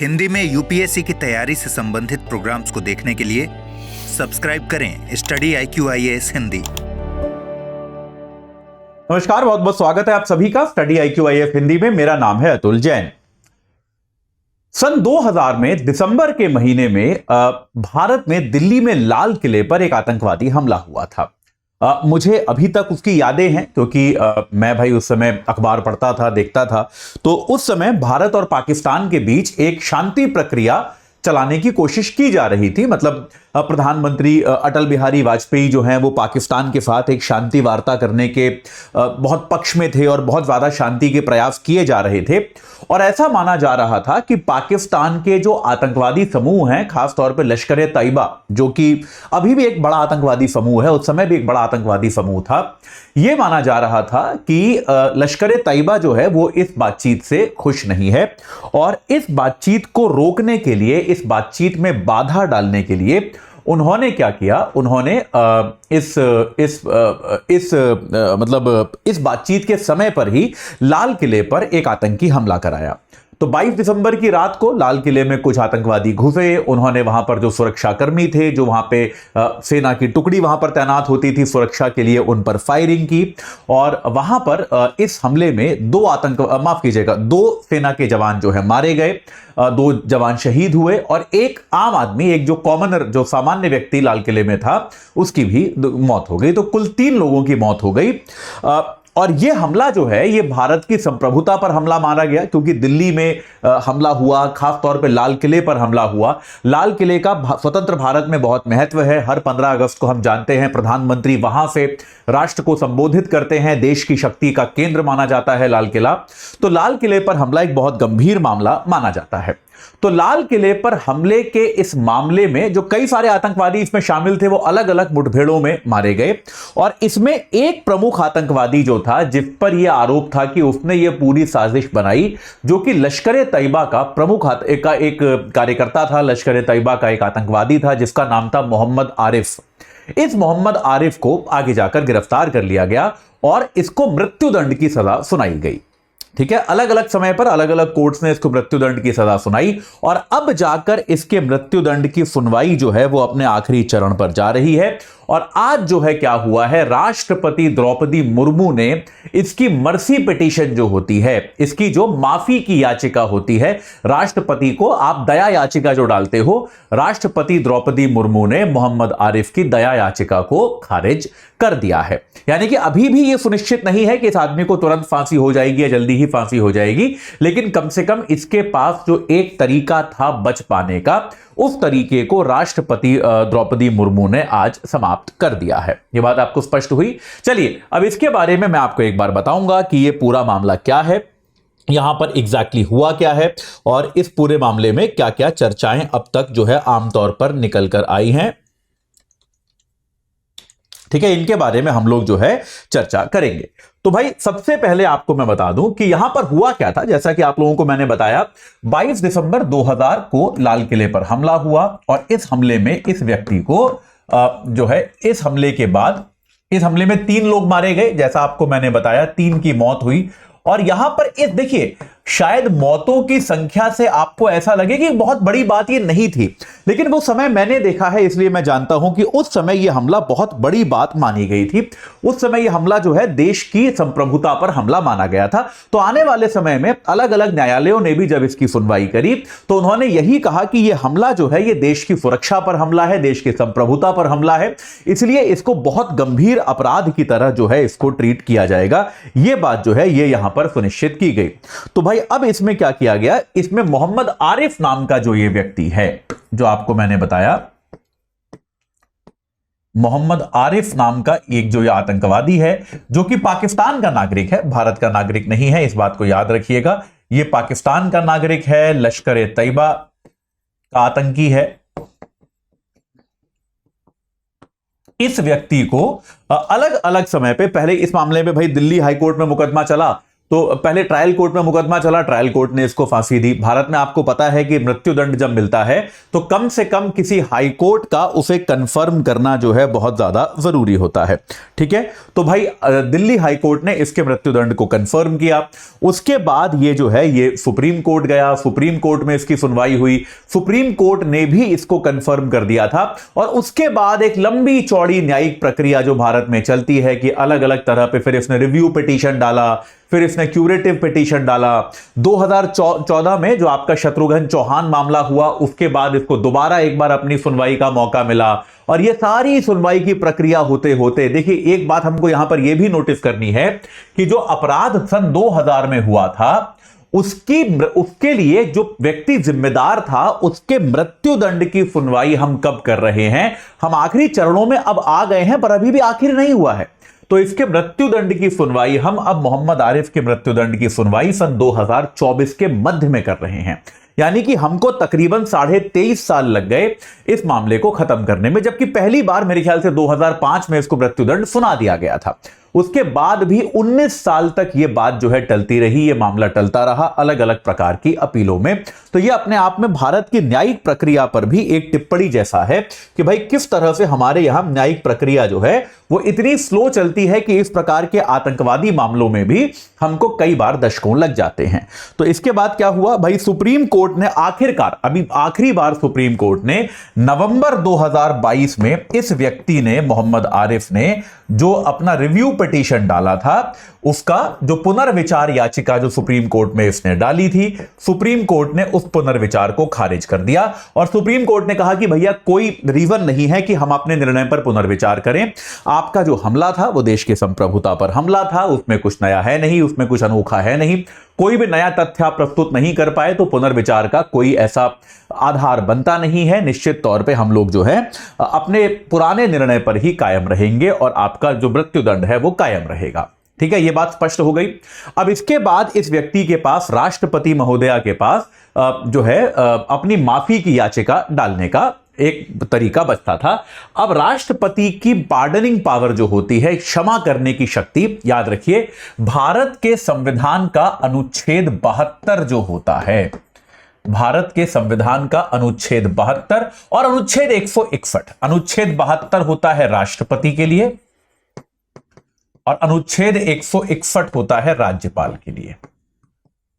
हिंदी में यूपीएससी की तैयारी से संबंधित प्रोग्राम्स को देखने के लिए सब्सक्राइब करें स्टडी IQ-IAS हिंदी। नमस्कार, बहुत बहुत स्वागत है आप सभी का स्टडी IQ-IAS हिंदी में। मेरा नाम है अतुल जैन। सन 2000 में दिसंबर के महीने में भारत में दिल्ली में लाल किले पर एक आतंकवादी हमला हुआ था। मुझे अभी तक उसकी यादें हैं क्योंकि मैं भाई उस समय अखबार पढ़ता था, देखता था। तो उस समय भारत और पाकिस्तान के बीच एक शांति प्रक्रिया चलाने की कोशिश की जा रही थी। मतलब प्रधानमंत्री अटल बिहारी वाजपेयी जो हैं वो पाकिस्तान के साथ एक शांति वार्ता करने के बहुत पक्ष में थे और बहुत ज्यादा शांति के प्रयास किए जा रहे थे। और ऐसा माना जा रहा था कि पाकिस्तान के जो आतंकवादी समूह हैं, खासतौर पे लश्कर ए तैयबा, जो कि अभी भी एक बड़ा आतंकवादी समूह है, उस समय भी एक बड़ा आतंकवादी समूह था। यह माना जा रहा था कि लश्कर ए तैयबा जो है वो इस बातचीत से खुश नहीं है और इस बातचीत को रोकने के लिए, इस बातचीत में बाधा डालने के लिए उन्होंने क्या किया, उन्होंने इस बातचीत के समय पर ही लाल किले पर एक आतंकी हमला कराया। तो 22 दिसंबर की रात को लाल किले में कुछ आतंकवादी घुसे। उन्होंने वहां पर जो सुरक्षाकर्मी थे, जो वहां पे सेना की टुकड़ी वहां पर तैनात होती थी सुरक्षा के लिए, उन पर फायरिंग की और वहां पर इस हमले में दो सेना के जवान जो है मारे गए, 2 जवान शहीद हुए और एक आम आदमी, एक जो कॉमनर, जो सामान्य व्यक्ति लाल किले में था, उसकी भी मौत हो गई। तो कुल 3 लोगों की मौत हो गई। और यह हमला जो है ये भारत की संप्रभुता पर हमला माना गया क्योंकि दिल्ली में हमला हुआ, खास तौर पे लाल किले पर हमला हुआ। लाल किले का स्वतंत्र भारत में बहुत महत्व है। हर 15 अगस्त को हम जानते हैं प्रधानमंत्री वहां से राष्ट्र को संबोधित करते हैं। देश की शक्ति का केंद्र माना जाता है लाल किला। तो लाल किले पर हमला एक बहुत गंभीर मामला माना जाता है। तो लाल किले पर हमले के इस मामले में जो कई सारे आतंकवादी इसमें शामिल थे वो अलग अलग मुठभेड़ों में मारे गए और इसमें एक प्रमुख आतंकवादी जो था, जिस पर यह आरोप था कि उसने ये पूरी साजिश बनाई, जो कि लश्कर ए तैयबा का एक कार्यकर्ता था, लश्कर ए तैयबा का एक आतंकवादी था जिसका नाम था मोहम्मद आरिफ। इस मोहम्मद आरिफ को आगे जाकर गिरफ्तार कर लिया गया और इसको मृत्युदंड की सजा सुनाई गई। ठीक है, अलग अलग समय पर अलग अलग कोर्ट्स ने इसको मृत्युदंड की सजा सुनाई और अब जाकर इसके मृत्युदंड की सुनवाई जो है वो अपने आखिरी चरण पर जा रही है। और आज जो है क्या हुआ है, राष्ट्रपति द्रौपदी मुर्मू ने इसकी मर्सी पिटीशन जो होती है, इसकी जो माफी की याचिका होती है, राष्ट्रपति को आप दया याचिका जो डालते हो, राष्ट्रपति द्रौपदी मुर्मू ने मोहम्मद आरिफ की दया याचिका को खारिज कर दिया है। यानी कि अभी भी यह सुनिश्चित नहीं है कि इस आदमी को तुरंत फांसी हो जाएगी या जल्दी ही फांसी हो जाएगी, लेकिन कम से कम इसके पास जो एक तरीका था बच पाने का, उस तरीके को राष्ट्रपति द्रौपदी मुर्मू ने आज समाप्त कर दिया है। यह बात आपको स्पष्ट हुई। चलिए अब इसके बारे में मैं आपको एक बार बताऊंगा कि यह पूरा मामला क्या है, यहां पर एग्जैक्टली हुआ क्या है और इस पूरे मामले में क्या क्या चर्चाएं अब तक जो है आमतौर पर निकल कर आई हैं। ठीक है, इनके बारे में हम लोग जो है चर्चा करेंगे। तो भाई सबसे पहले आपको मैं बता दूं कि यहां पर हुआ क्या था। जैसा कि आप लोगों को मैंने बताया, 22 दिसंबर 2000 को लाल किले पर हमला हुआ और इस हमले में इस व्यक्ति को जो है, इस हमले के बाद इस हमले में 3 लोग मारे गए। जैसा आपको मैंने बताया, 3 की मौत हुई। और यहां पर इस देखिए, शायद मौतों की संख्या से आपको ऐसा लगे कि बहुत बड़ी बात ये नहीं थी, लेकिन वो समय मैंने देखा है इसलिए मैं जानता हूं कि उस समय यह हमला बहुत बड़ी बात मानी गई थी। उस समय यह हमला जो है देश की संप्रभुता पर हमला माना गया था। तो आने वाले समय में अलग अलग न्यायालयों ने भी जब इसकी सुनवाई करी तो उन्होंने यही कहा कि यह हमला जो है ये देश की सुरक्षा पर हमला है, देश की संप्रभुता पर हमला है, इसलिए इसको बहुत गंभीर अपराध की तरह जो है इसको ट्रीट किया जाएगा। यह बात जो है ये यहां पर सुनिश्चित की गई। तो भाई अब इसमें क्या किया गया, इसमें मोहम्मद आरिफ नाम का जो ये व्यक्ति है, जो आपको मैंने बताया, मोहम्मद आरिफ नाम का एक जो ये आतंकवादी है, जो कि पाकिस्तान का नागरिक है, भारत का नागरिक नहीं है, इस बात को याद रखिएगा। ये पाकिस्तान का नागरिक है, लश्कर ए तैयबा का आतंकी है। इस व्यक्ति को अलग अलग समय पे, पहले इस मामले में भाई दिल्ली हाईकोर्ट में मुकदमा चला, तो पहले ट्रायल कोर्ट में मुकदमा चला, ट्रायल कोर्ट ने इसको फांसी दी। भारत में आपको पता है कि मृत्युदंड जब मिलता है तो कम से कम किसी हाई कोर्ट का उसे कंफर्म करना जो है बहुत ज्यादा जरूरी होता है। ठीक है, तो भाई दिल्ली हाई कोर्ट ने इसके मृत्युदंड को कंफर्म किया। उसके बाद ये जो है ये सुप्रीम कोर्ट गया, सुप्रीम कोर्ट में इसकी सुनवाई हुई, सुप्रीम कोर्ट ने भी इसको कंफर्म कर दिया था। और उसके बाद एक लंबी चौड़ी न्यायिक प्रक्रिया जो भारत में चलती है कि अलग अलग तरह पे फिर इसने रिव्यू पिटीशन डाला, फिर इसने क्यूरेटिव पिटीशन डाला। 2014 में जो आपका शत्रुघ्न चौहान मामला हुआ, उसके बाद इसको दोबारा एक बार अपनी सुनवाई का मौका मिला। और ये सारी सुनवाई की प्रक्रिया होते होते देखिए एक बात हमको यहां पर यह भी नोटिस करनी है कि जो अपराध सन 2000 में हुआ था उसके लिए जो व्यक्ति जिम्मेदार था उसके मृत्युदंड की सुनवाई हम कब कर रहे हैं? हम आखिरी चरणों में अब आ गए हैं, पर अभी भी आखिर नहीं हुआ है। तो इसके मृत्युदंड की सुनवाई हम अब मोहम्मद आरिफ के मृत्युदंड की सुनवाई सन 2024 के मध्य में कर रहे हैं। यानी कि हमको तकरीबन 23.5 साल लग गए इस मामले को खत्म करने में, जबकि पहली बार मेरे ख्याल से 2005 में इसको मृत्युदंड सुना दिया गया था। उसके बाद भी 19 साल तक यह बात जो है टलती रही, यह मामला टलता रहा अलग अलग प्रकार की अपीलों में। तो यह अपने आप में भारत की न्यायिक प्रक्रिया पर भी एक टिप्पणी जैसा है कि भाई किस तरह से हमारे यहां न्यायिक प्रक्रिया जो है वो इतनी स्लो चलती है कि इस प्रकार के आतंकवादी मामलों में भी हमको कई बार दशकों लग जाते हैं। तो इसके बाद क्या हुआ भाई, सुप्रीम कोर्ट ने आखिरकार अभी आखिरी बार सुप्रीम कोर्ट ने नवंबर 2022 में इस व्यक्ति ने मोहम्मद आरिफ ने जो अपना रिव्यू पिटीशन डाला था उसका जो पुनर्विचार याचिका जो सुप्रीम कोर्ट में इसने डाली थी, सुप्रीम कोर्ट ने उस पुनर्विचार को खारिज कर दिया। और सुप्रीम कोर्ट ने कहा कि भैया कोई रीजन नहीं है कि हम अपने निर्णय पर पुनर्विचार करें। आपका जो हमला था वो देश की संप्रभुता पर हमला था, उसमें कुछ नया है नहीं, उसमें कुछ अनोखा है नहीं, कोई भी नया तथ्य आप प्रस्तुत नहीं कर पाए तो पुनर्विचार का कोई ऐसा आधार बनता नहीं है। निश्चित तौर पे हम लोग जो है अपने पुराने निर्णय पर ही कायम रहेंगे और आपका जो मृत्युदंड है वो कायम रहेगा। ठीक है, ये बात स्पष्ट हो गई। अब इसके बाद इस व्यक्ति के पास, राष्ट्रपति महोदया के पास जो है अपनी माफी की याचिका डालने का एक तरीका बचता था। अब राष्ट्रपति की पार्डनिंग पावर जो होती है, क्षमा करने की शक्ति, याद रखिए भारत के संविधान का अनुच्छेद 72 जो होता है, भारत के संविधान का अनुच्छेद 72 और अनुच्छेद 161, अनुच्छेद 72 होता है राष्ट्रपति के लिए और अनुच्छेद 161 होता है राज्यपाल के लिए।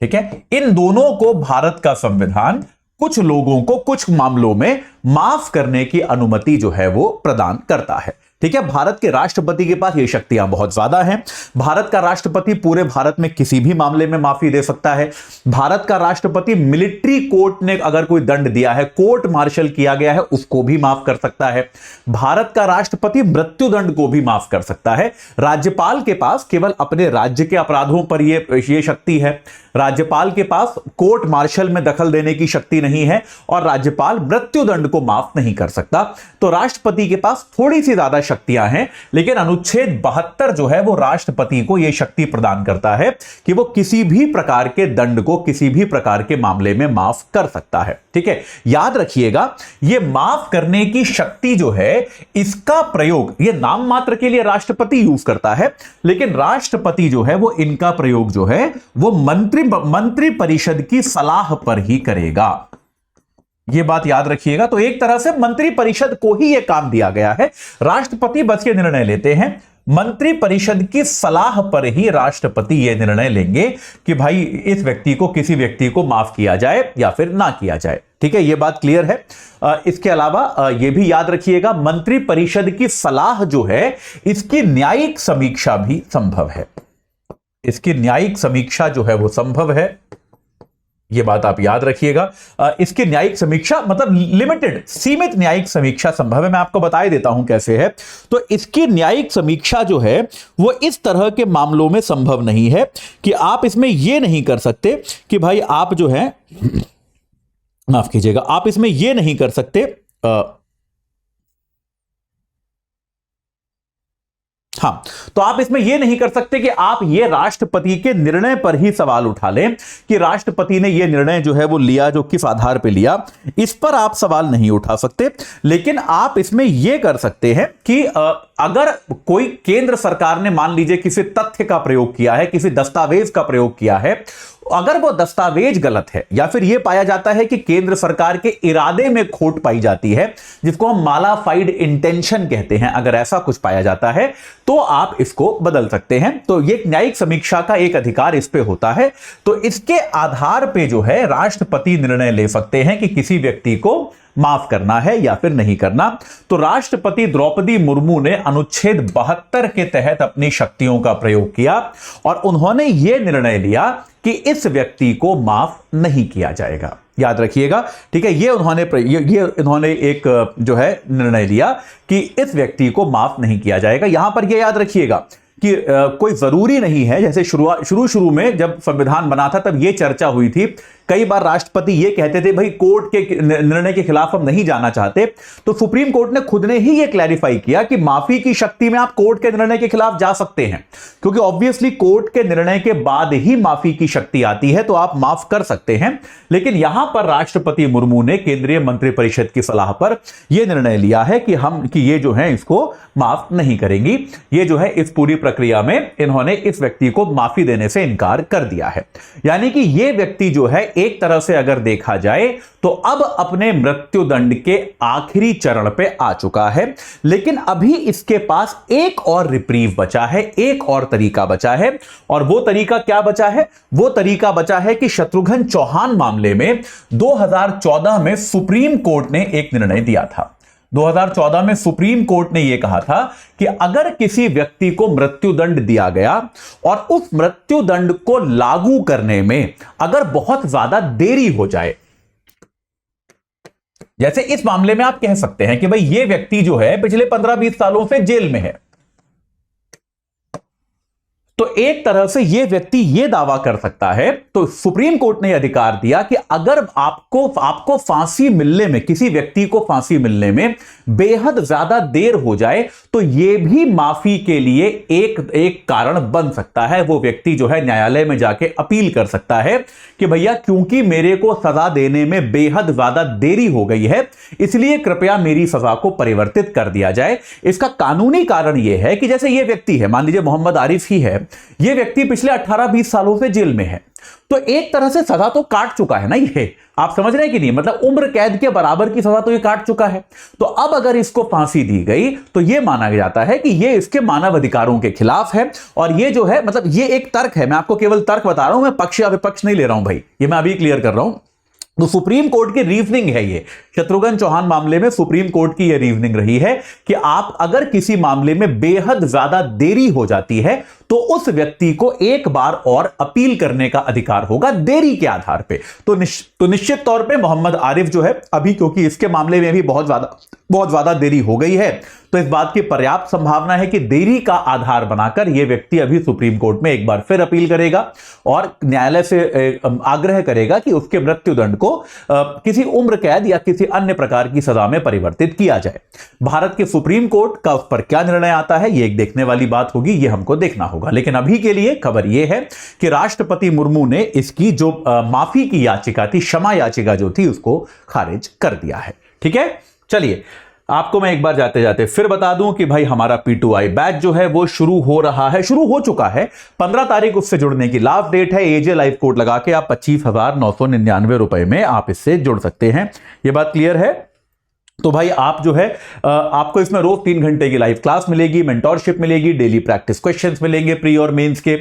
ठीक है, इन दोनों को भारत का संविधान कुछ लोगों को कुछ मामलों में माफ करने की अनुमति जो है वो प्रदान करता है। ठीक है, भारत के राष्ट्रपति के पास ये शक्तियां बहुत ज्यादा हैं। भारत का राष्ट्रपति पूरे भारत में किसी भी मामले में माफी दे सकता है। भारत का राष्ट्रपति मिलिट्री कोर्ट ने अगर कोई दंड दिया है, कोर्ट मार्शल किया गया है, उसको भी माफ कर सकता है। भारत का राष्ट्रपति मृत्युदंड को भी माफ कर सकता है। राज्यपाल के पास केवल अपने राज्य के अपराधों पर ये शक्ति है। राज्यपाल के पास कोर्ट मार्शल में दखल देने की शक्ति नहीं है और राज्यपाल मृत्युदंड को माफ नहीं कर सकता। तो राष्ट्रपति के पास थोड़ी सी ज्यादा शक्तियां हैं, लेकिन अनुच्छेद 72 जो है वो राष्ट्रपति को यह शक्ति प्रदान करता है कि वो किसी भी प्रकार के दंड को किसी भी प्रकार के मामले में माफ कर सकता है। ठीक है, याद रखिएगा ये माफ करने की शक्ति जो है इसका प्रयोग ये नाम मात्र के लिए राष्ट्रपति यूज करता है, लेकिन राष्ट्रपति जो है वो इनका प्रयोग जो है वो मंत्री परिषद की सलाह पर ही करेगा। यह बात याद रखिएगा। तो एक तरह से मंत्री परिषद को ही यह काम दिया गया है, राष्ट्रपति बस ये निर्णय लेते हैं, मंत्री परिषद की सलाह पर ही राष्ट्रपति यह निर्णय लेंगे कि भाई इस व्यक्ति को, किसी व्यक्ति को माफ किया जाए या फिर ना किया जाए। ठीक है, यह बात क्लियर है। इसके अलावा यह भी याद रखिएगा मंत्री परिषद की सलाह जो है इसकी न्यायिक समीक्षा भी संभव है। इसकी न्यायिक समीक्षा जो है वो संभव है, यह बात आप याद रखिएगा। इसकी न्यायिक समीक्षा मतलब लिमिटेड, सीमित न्यायिक समीक्षा संभव है। मैं आपको बता देता हूं कैसे है। तो इसकी न्यायिक समीक्षा जो है वो इस तरह के मामलों में संभव नहीं है कि आप इसमें यह नहीं कर सकते कि भाई आप जो है, माफ कीजिएगा, आप इसमें यह नहीं कर सकते। हाँ, तो आप इसमें यह नहीं कर सकते कि आप ये राष्ट्रपति के निर्णय पर ही सवाल उठा लें कि राष्ट्रपति ने यह निर्णय जो है वो लिया, जो किस आधार पे लिया, इस पर आप सवाल नहीं उठा सकते। लेकिन आप इसमें यह कर सकते हैं कि अगर कोई केंद्र सरकार ने मान लीजिए किसी तथ्य का प्रयोग किया है, किसी दस्तावेज का प्रयोग किया है, अगर वो दस्तावेज गलत है या फिर यह पाया जाता है कि केंद्र सरकार के इरादे में खोट पाई जाती है, जिसको हम मालाफाइड इंटेंशन कहते हैं, अगर ऐसा कुछ पाया जाता है तो आप इसको बदल सकते हैं। तो ये न्यायिक समीक्षा का एक अधिकार इस पे होता है। तो इसके आधार पे जो है राष्ट्रपति निर्णय ले सकते हैं कि किसी व्यक्ति को माफ करना है या फिर नहीं करना। तो राष्ट्रपति द्रौपदी मुर्मू ने अनुच्छेद 72 के तहत अपनी शक्तियों का प्रयोग किया और उन्होंने यह निर्णय लिया कि इस व्यक्ति को माफ नहीं किया जाएगा। याद रखिएगा, ठीक है, ये इन्होंने एक जो है निर्णय लिया कि इस व्यक्ति को माफ नहीं किया जाएगा। यहां पर यह याद रखिएगा कि कोई जरूरी नहीं है, जैसे शुरू में जब संविधान बना था तब यह चर्चा हुई थी, कई बार राष्ट्रपति यह कहते थे भाई कोर्ट के निर्णय के खिलाफ हम नहीं जाना चाहते, तो सुप्रीम कोर्ट ने खुद ने ही यह क्लैरिफाई किया कि माफी की शक्ति में आप कोर्ट के निर्णय के खिलाफ जा सकते हैं, क्योंकि ऑब्वियसली कोर्ट के निर्णय के बाद ही माफी की शक्ति आती है, तो आप माफ कर सकते हैं। लेकिन यहां पर राष्ट्रपति मुर्मू ने केंद्रीय मंत्रिपरिषद की सलाह पर यह निर्णय लिया है कि ये जो है इसको माफ नहीं करेंगी। ये जो है इस पूरी प्रक्रिया में इन्होंने इस व्यक्ति को माफी देने से इनकार कर दिया है। यानी कि यह व्यक्ति जो है एक तरह से अगर देखा जाए तो अब अपने मृत्युदंड के आखिरी चरण पे आ चुका है। लेकिन अभी इसके पास एक और रिप्रीव बचा है, एक और तरीका बचा है। और वो तरीका क्या बचा है? वो तरीका बचा है कि शत्रुघ्न चौहान मामले में 2014 में सुप्रीम कोर्ट ने एक निर्णय दिया था। 2014 में सुप्रीम कोर्ट ने यह कहा था कि अगर किसी व्यक्ति को मृत्युदंड दिया गया और उस मृत्युदंड को लागू करने में अगर बहुत ज्यादा देरी हो जाए, जैसे इस मामले में आप कह सकते हैं कि भाई ये व्यक्ति जो है पिछले 15-20 सालों से जेल में है, तो एक तरह से यह व्यक्ति यह दावा कर सकता है, तो सुप्रीम कोर्ट ने अधिकार दिया कि अगर आपको फांसी मिलने में, किसी व्यक्ति को फांसी मिलने में बेहद ज्यादा देर हो जाए, तो यह भी माफी के लिए एक कारण बन सकता है। वो व्यक्ति जो है न्यायालय में जाके अपील कर सकता है कि भैया क्योंकि मेरे को सजा देने में बेहद ज्यादा देरी हो गई है, इसलिए कृपया मेरी सजा को परिवर्तित कर दिया जाए। इसका कानूनी कारण यह है कि जैसे यह व्यक्ति है, मान लीजिए मोहम्मद आरिफ ही है, यह व्यक्ति पिछले 18-20 सालों से जेल में है, तो एक तरह से सजा तो काट चुका है ना, ये आप समझ रहे हैं कि नहीं, मतलब उम्र कैद के बराबर की सजा तो ये काट चुका है। तो अब अगर इसको फांसी दी गई तो यह माना जाता है कि ये इसके मानव अधिकारों के खिलाफ है। और ये जो है, मतलब ये एक तर्क है, मैं आपको केवल तर्क बता रहा हूं, मैं पक्ष या विपक्ष नहीं ले रहा हूं भाई, ये मैं अभी क्लियर कर रहा हूं। तो सुप्रीम कोर्ट की रीजनिंग है ये, शत्रुघ्न चौहान मामले में सुप्रीम कोर्ट की यह रीजनिंग रही है कि आप अगर किसी मामले में बेहद ज्यादा देरी हो जाती है तो उस व्यक्ति को एक बार और अपील करने का अधिकार होगा देरी के आधार पे। तो निश्चित तौर पे मोहम्मद आरिफ जो है अभी, क्योंकि इसके मामले में भी बहुत ज्यादा देरी हो गई है, तो इस बात की पर्याप्त संभावना है कि देरी का आधार बनाकर यह व्यक्ति अभी सुप्रीम कोर्ट में एक बार फिर अपील करेगा और न्यायालय से आग्रह करेगा कि उसके मृत्युदंड को किसी उम्र कैद या किसी अन्य प्रकार की सजा में परिवर्तित किया जाए। भारत के सुप्रीम कोर्ट का उस पर क्या निर्णय आता है, यह एक देखने वाली बात होगी, यह हमको देखना होगा। लेकिन अभी के लिए खबर यह है कि राष्ट्रपति मुर्मू ने इसकी जो माफी की याचिका थी, क्षमा याचिका जो थी, उसको खारिज कर दिया है। ठीक है, चलिए आपको मैं एक बार जाते जाते फिर बता दूं कि भाई हमारा P2I बैच जो है वो शुरू हो चुका है। 15 तारीख उससे जुड़ने की लास्ट डेट है। एजे लाइव कोड लगा के आप 25,999 रुपए में आप इससे जुड़ सकते हैं। ये बात क्लियर है? तो भाई आप जो है आपको इसमें रोज 3 घंटे की लाइव क्लास मिलेगी, मेंटोरशिप मिलेगी, डेली प्रैक्टिस क्वेश्चंस मिलेंगे प्री और मेंस के।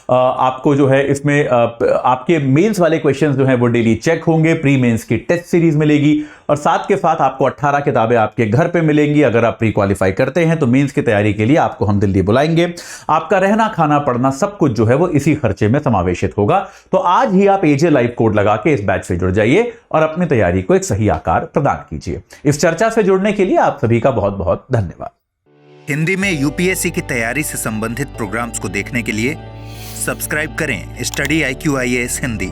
आपको जो है इसमें आपके मेंस वाले क्वेश्चंस जो हैं वो डेली चेक होंगे, प्री मेंस की टेस्ट सीरीज मिलेगी और साथ के साथ आपको 18 किताबें आपके घर पे मिलेंगी। अगर आप प्री क्वालिफाई करते हैं तो मेंस की तैयारी के लिए आपको हम दिल्ली बुलाएंगे। आपका रहना, खाना, पढ़ना सब कुछ जो है वो इसी खर्चे में समावेशित होगा। तो आज ही आप एजे लाइव कोड लगा के इस बैच से जुड़ जाइए और अपनी तैयारी को एक सही आकार प्रदान कीजिए। इस चर्चा से जुड़ने के लिए आप सभी का बहुत बहुत धन्यवाद। हिंदी में यूपीएससी की तैयारी से संबंधित प्रोग्राम्स को देखने के लिए सब्सक्राइब करें स्टडी IQ IAS हिंदी।